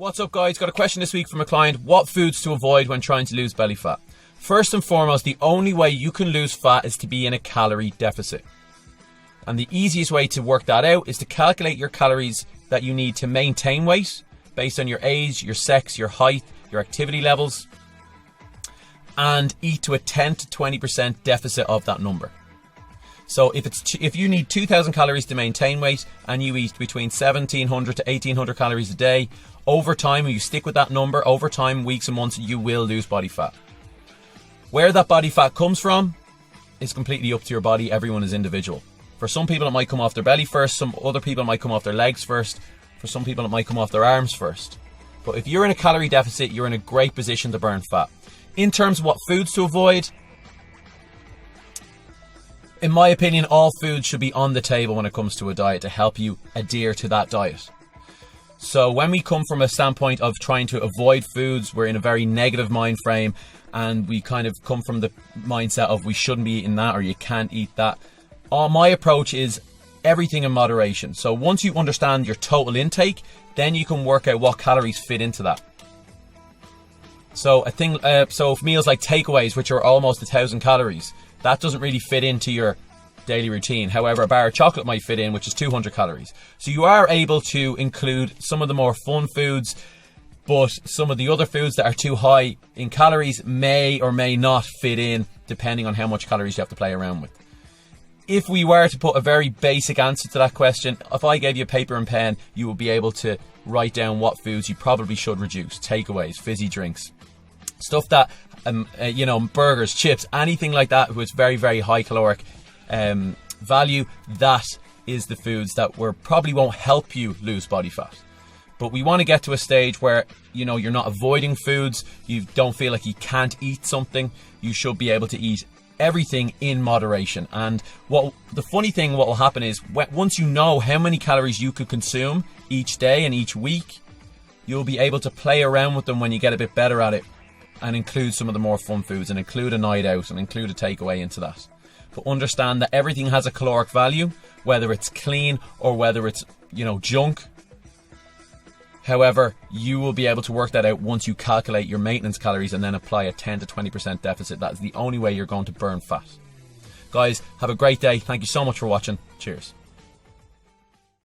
What's up, guys? Got a question this week from a client. What foods to avoid when trying to lose belly fat? First and foremost, the only way you can lose fat is to be in a calorie deficit. And the easiest way to work that out is to calculate your calories that you need to maintain weight based on your age, your sex, your height, your activity levels, and eat to a 10 to 20% deficit of that number. So if you need 2,000 calories to maintain weight and you eat between 1,700 to 1,800 calories a day, over time, when you stick with that number, over time, weeks and months, you will lose body fat. Where that body fat comes from is completely up to your body. Everyone is individual. For some people, it might come off their belly first. Some other people, it might come off their legs first. For some people, it might come off their arms first. But if you're in a calorie deficit, you're in a great position to burn fat. In terms of what foods to avoid, in my opinion, all foods should be on the table when it comes to a diet to help you adhere to that diet. So when we come from a standpoint of trying to avoid foods, we're in a very negative mind frame, and we kind of come from the mindset of we shouldn't be eating that or you can't eat that. My approach is everything in moderation. So once you understand your total intake, then you can work out what calories fit into that. So so meals like takeaways, which are almost 1,000 calories, that doesn't really fit into your daily routine. However, a bar of chocolate might fit in, which is 200 calories. So you are able to include some of the more fun foods, but some of the other foods that are too high in calories may or may not fit in, depending on how much calories you have to play around with. If we were to put a very basic answer to that question, if I gave you a paper and pen, you would be able to write down what foods you probably should reduce. Takeaways, fizzy drinks, stuff that, burgers, chips, anything like that with very, very high caloric value. That is the foods that probably won't help you lose body fat. But we want to get to a stage where, you're not avoiding foods. You don't feel like you can't eat something. You should be able to eat everything in moderation. And the funny thing, what will happen is once you know how many calories you could consume each day and each week, you'll be able to play around with them when you get a bit better at it and include some of the more fun foods and include a night out and include a takeaway into that. But understand that everything has a caloric value, whether it's clean or whether it's, junk. However, you will be able to work that out once you calculate your maintenance calories and then apply a 10 to 20% deficit. That's the only way you're going to burn fat. Guys, have a great day. Thank you so much for watching. Cheers.